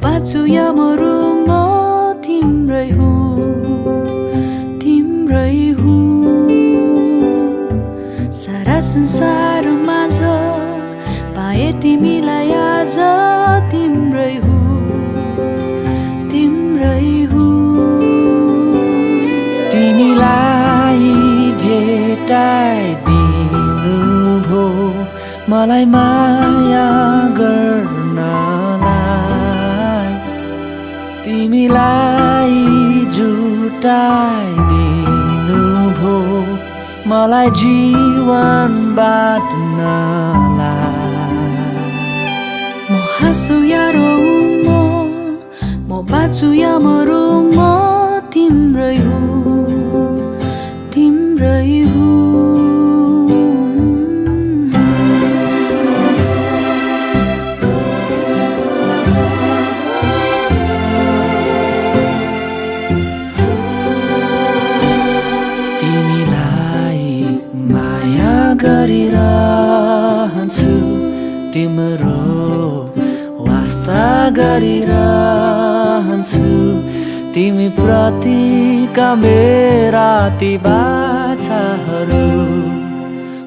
बाँच्छु या मरु म तिम्रै हुँ तिम्रै हुँ सारा संसारमा छ पाए तिमीलाई आज तिम्रै हुँ तिम्रै हुँ तिमीलाई भेटाइदिनु भो मलाई माया गर्नलाई तिमीलाई जुटाइदिनु भो मलाई जीवन बाँड्नलाई म हाँसु या रोऊँ म बाँच्छु या मरु म तिम्रै हुँ तिम्रै हुँ गरिरहन्छु तिम्रो वास्ता गरिरहन्छु तिमी प्रतिका मेरा ती बाछाहरू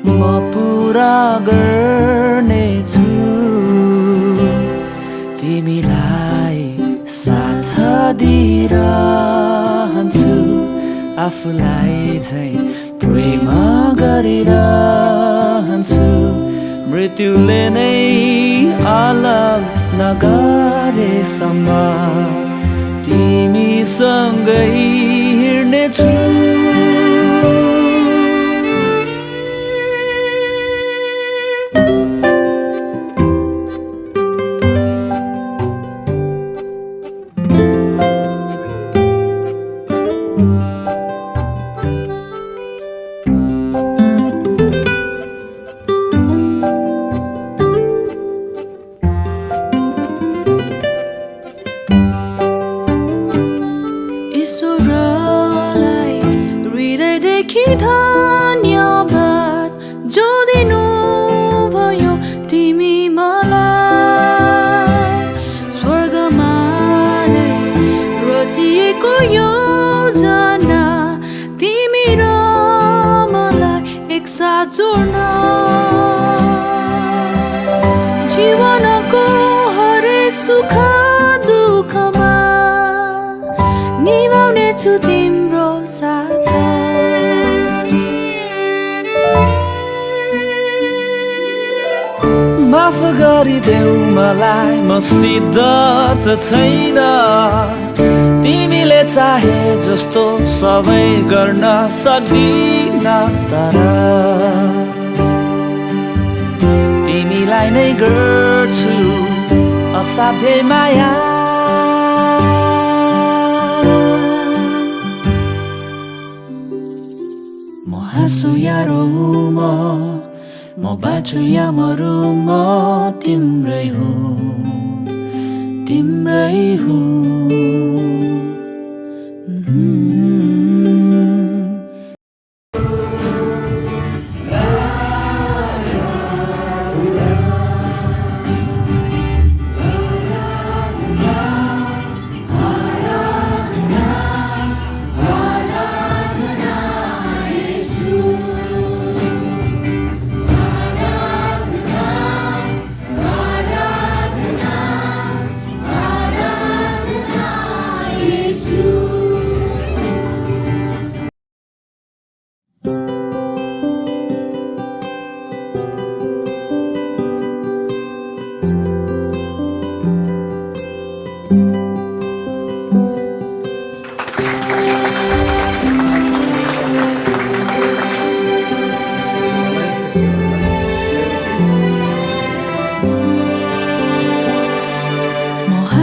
म पुरा गर्नेछु तिमीलाई साथ दिइरहन्छु आफूलाई झै प्रेम गरिरहन्छु मृत्युले नै अलग नगरेसम्म तिमीसँगै हिँड्नेछु ईश्वरलाई हृदयदेखि धन्यवाद जो दिनु भयो तिमी मलाई स्वर्गमा नै रचिएको योजना तिमी र मलाई एकसाथ जोड्न जीवनको हरेक सुख दुःखमा निभाउनेछु तिम्रो साथ माफ गरिदेऊ मलाई मसित त छैन तिमीले चाहे जस्तो सबै गर्न सक्दिन तर तिमीलाई नै गर्छु असाध्यै माया म हाँसु या रोऊँ म बाँच्छु या मरु म तिम्रै हुँ तिम्रै हुँ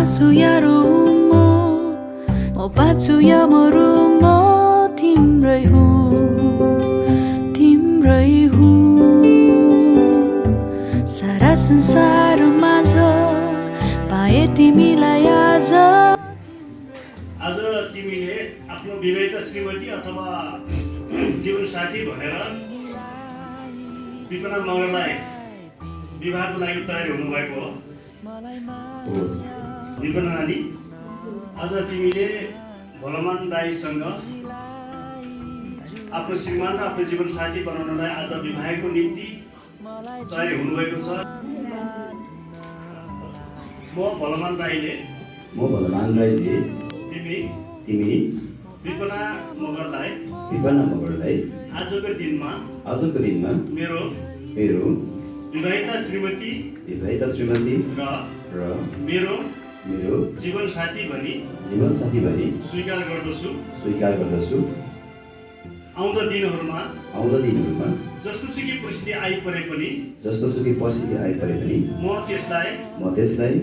हाँसु या रोऊँ म बाँच्छु या मरु म तिम्रै हुँ तिम्रै हुँ सारा संसारमा छ पाए तिमीलाई आज तिमीले आफ्नो विवाहित श्रीमती अथवा जीवनसाथी भनेर विपना मगरलाई विवाहको लागि तयार हुनुभएको हो। विपना नानी आज तिमीले भोलामान राईसँग आफ्नो श्रीमान र आफ्नो जीवनसाथी बनाउनलाई आज विवाहको निम्ति तयारी हुनुभएको छ। म भोलामान राईले तिमी विपना मगरलाई आजको दिनमा मेरो विवाहिता श्रीमती र मेरो जीवनसाथी भनी स्वीकार गर्दछु। आउँदा दिनहरूमा जस्तोसुकै परिस्थिति आइपरे पनि म त्यसलाई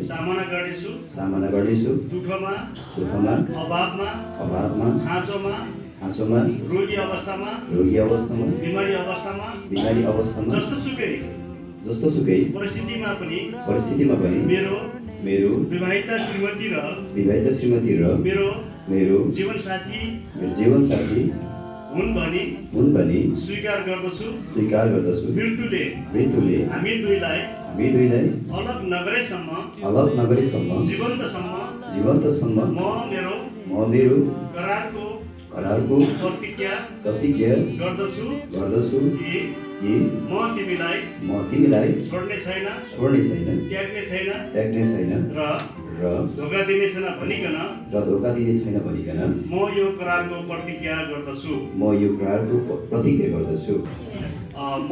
सामना गर्नेछु। दुःखमा अभावमा खाँचोमा रोगी अवस्थामा बिमारी अवस्थामा जस्तोसुकै परिस्थितिमा पनि मेरो विवाहिता श्रीमती र मेरो जीवनसाथी हुन् भनी स्वीकार गर्दछु। मृत्युले हामी दुईलाई अलग नगरेसम्म जीवन्तसम्म म मेरो करारको प्रतिज्ञा गर्दछु कि म तिमीलाई छोड्ने छैन त्याग्ने छैन र धोका दिने छैन भनिकन म यो करारको प्रतिज्ञा गर्दछु। म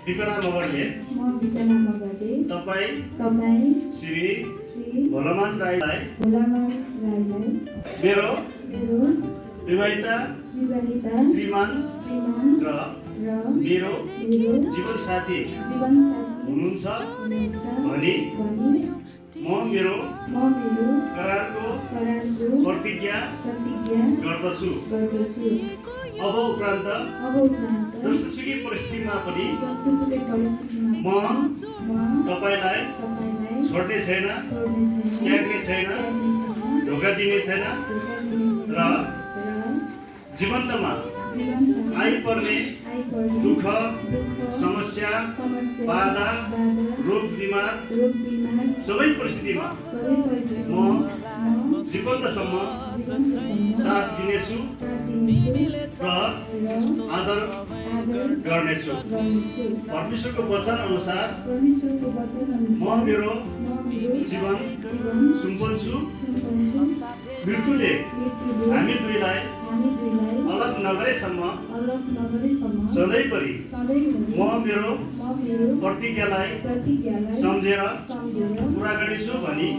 विपना मगरले तपाईँ श्री भोलामान राईलाई मेरो विवाहिता श्रीमान र मेरो जीवनसाथी हुनुहुन्छ भनी म मेरो करारको प्रतिज्ञा गर्दछु। अब उपरान्त जस्तोसुकै परिस्थितिमा पनि म तपाईलाई छोड्ने छैन त्याग्ने छैन धोका दिने छैन र जीवन्तमा आइपर्ने दुःख समस्या बाधा रोग बिमार सबै परिस्थितिमा म जीवन्तसम्म साथ दिनेछु र आदर गर्नेछु। परमेश्वरको वचन अनुसार म मेरो जीवन सुम्पन्छु। मृत्युले हामी दुईलाई अलग नगरेसम्म सधैँभरि म मेरो प्रतिज्ञालाई सम्झेर पुरा गर्नेछु भनी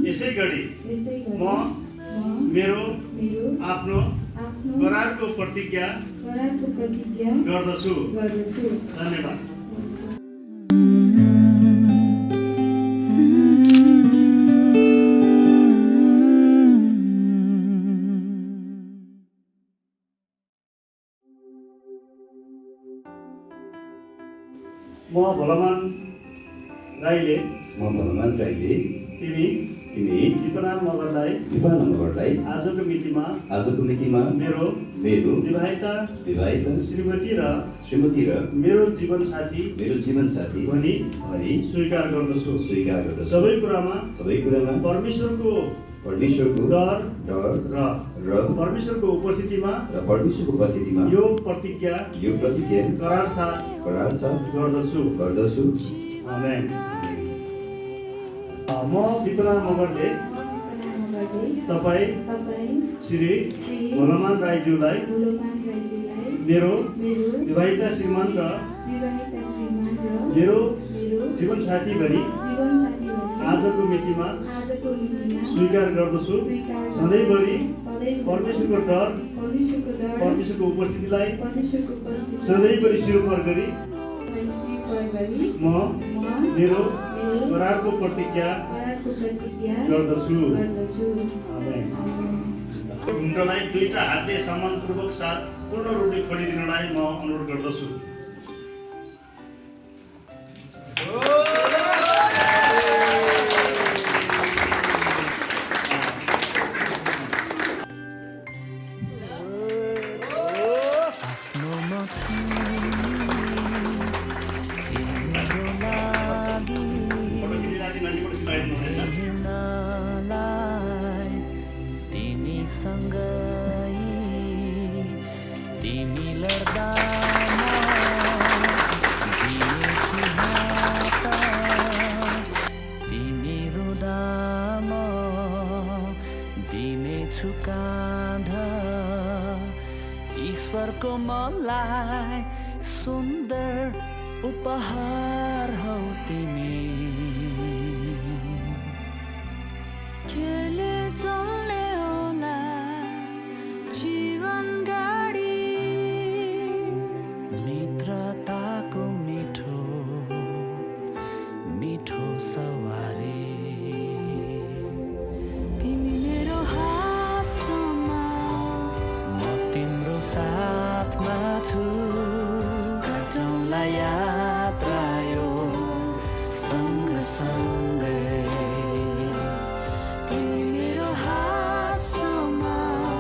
यसै गरी म मेरो आफ्नो करारको प्रतिज्ञा गर्दछु। धन्यवाद। म भोलामान राईले तिमी विपना मगरलाई आजको मितिमा मेरो विवाहिता श्रीमती र मेरो जीवनसाथी भनी स्वीकार गर्दछु। सबै कुरामा परमेश्वरको डर र परमेश्वरको उपस्थितिमा यो प्रतिज्ञा करार साथ गर्दछु। आमेन। म विपना मगरले तपाईँ श्री भोलामान राईज्यूलाई मेरो विवाहिता श्रीमान र मेरो जीवनसाथी भनी आजको मितिमा स्वीकार गर्दछु। सधैँभरि परमेश्वरको डर परमेश्वरको उपस्थितिलाई सधैँभरि स्वीकार गरी म मेरो करारको प्रतिज्ञा गर्दछु। घुम्रोलाई दुईटा हातले सम्मानपूर्वक साथ पूर्ण रूपले खोलिदिनलाई म अनुरोध गर्दछु। तिमी लड्दा दिनेछु हात तिमी रुँदा म दिनेछु काँध ईश्वरको मलाई सुन्दर उपहार हौ तिमी केले चल्ने होला जीवन गाडी मित्रताको मिठो मिठो सवारी तिमी मेरो हात समाऊ म तिम्रो साथमा छु काटौँला यात्रा यो सँगसँगै तिमी मेरो हात समाऊ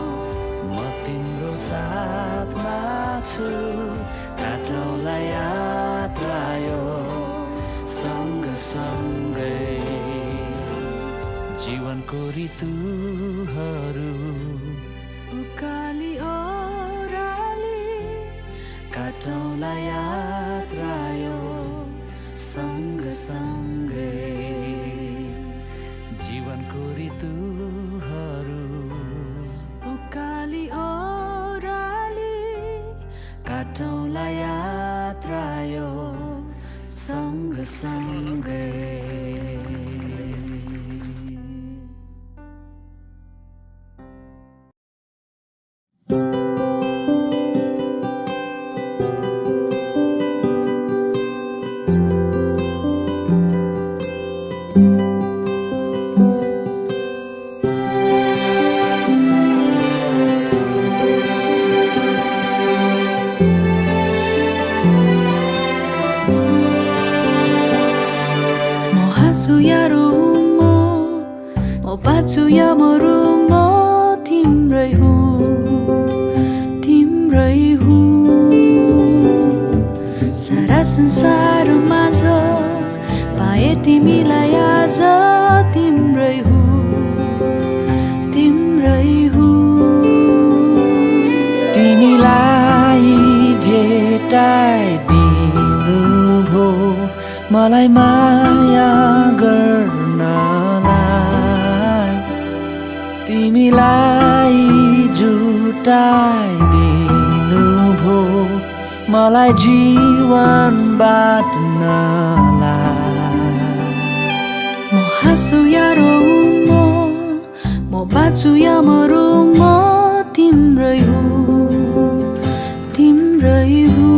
म तिम्रो साथमा छु काटौँला यात्रा यो सँगसँगै जीवनको ऋतुहरू उकाली ओह्राली काटौँला यात्रा यो सँगसँगै जीवनको ऋतुहरू उकाली ओह्राली काटौँला यात्रा यो सँगसँगै हाँसु या रुम म बाँच्छु या मरु म तिम्रै हुँ तिम्रै हुँ सारा संसारमा छ पाए तिमीलाई आज तिम्रै हुँ तिम्रै हुँ तिमीलाई भेटाइदिनु भो मलाई माया गर्नलाई तिमीलाई जुटाइदिनु भो मलाई जीवन बाँड्नलाई म हाँसु या रोम म बाँच्छु या मरु म तिम्रै हुँ तिम्रै हुँ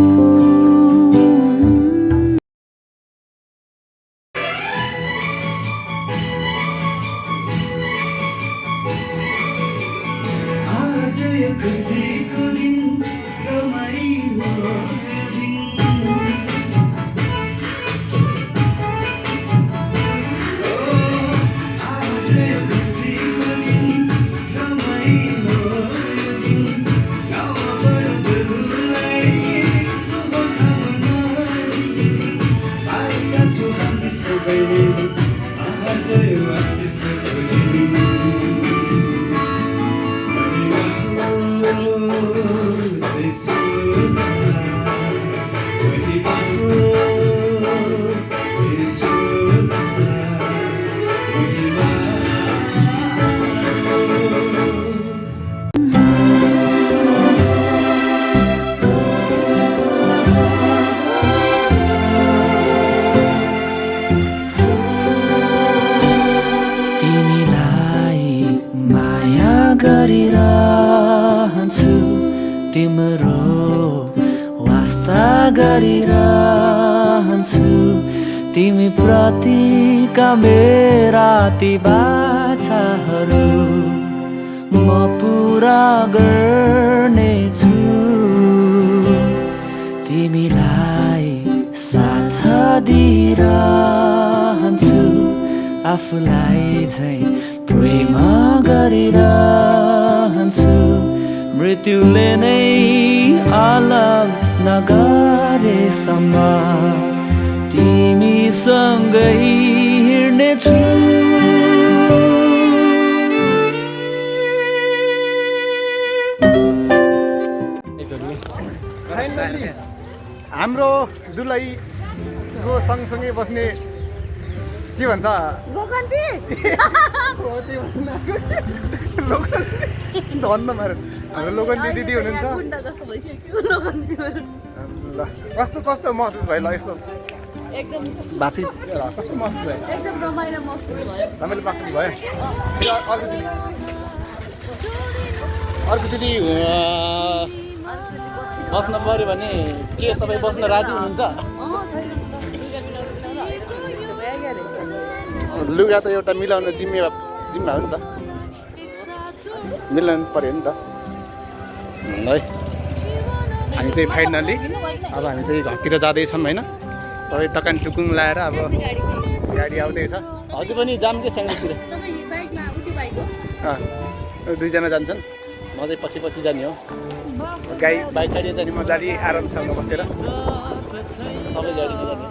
खुसीको दिन रमाइलो दिन आज यो खुसीको दिन रमाइलो दिन गाउँमा बरुलाई शुभकामना पाएका छौँ हामी सबैले आज यो आशिषको दिन गरिरहन्छु तिम्रो वास्ता गरिरहन्छु तिमी प्रतिका मेरा ती बाछाहरू म पुरा गर्नेछु तिमीलाई साथ दिइरहन्छु आफूलाई झै प्रेम गरिरहन्छु मृत्युले नै अलग नगरेसम्म तिमीसँगै हिँड्नेछु। 「फाइनली हाम्रो दुलहीको सँगसँगै बस्ने के भन्छ धन्न मार हाम्रो लोकन्ती दिदी हुनुहुन्छ ल कस्तो कस्तो महसुस भयो ल यसो एकदम भाँची कस्तो महसुस भयो एकदम रमाइलो महसुस भयो रमाइलो महसुस भयो फेरि अर्कोचोटि बस्न पऱ्यो भने के तपाईँ बस्न राजी हुनुहुन्छ लुगा त एउटा मिलाउन जिम्मा हो नि त मिलाउनु पऱ्यो नि त है हामी चाहिँ फाइनल्ली अब हामी चाहिँ घरतिर जाँदैछौँ होइन सबै टकान टुकुङ लाएर अब गाडी आउँदैछ हजुर पनि जाम के स्याङ्जातिर दुईजना जान्छन् म चाहिँ पछि पछि जाने हो गाडी बाइक गाडी जाने मजाले आरामसँग बसेर सबै गाडीमा जाने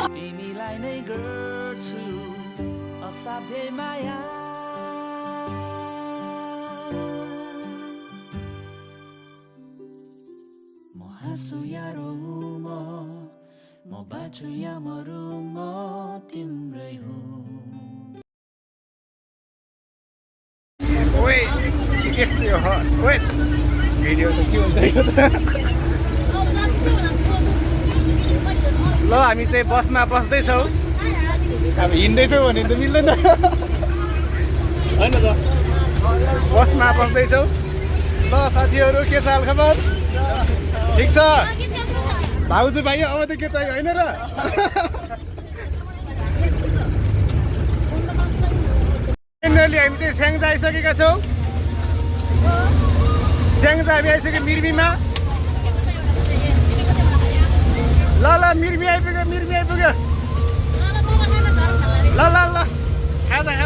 तिमीलाई नै गर्छु असाध्यै माया म हाँसु या रोऊ म बाँचु या मरु म तिम्रै हुँ ओए यस्तै हो ओए भिडियो त के हुन्छ ल हामी चाहिँ बसमा बस्दैछौँ अब हिँड्दैछौँ भने त मिल्दैन होइन त बसमा बस्दैछौँ ल साथीहरू के छ हालखबर ठिक छ भाउजू भाइ अब त के चाहियो होइन र फाइनली हामी चाहिँ स्याङ्जा आइसकेका छौँ स्याङ्जा हामी आइसक्यो मिर्मीमा ल ल मिर्मी आइपुग्यो ल ल ल खाजा है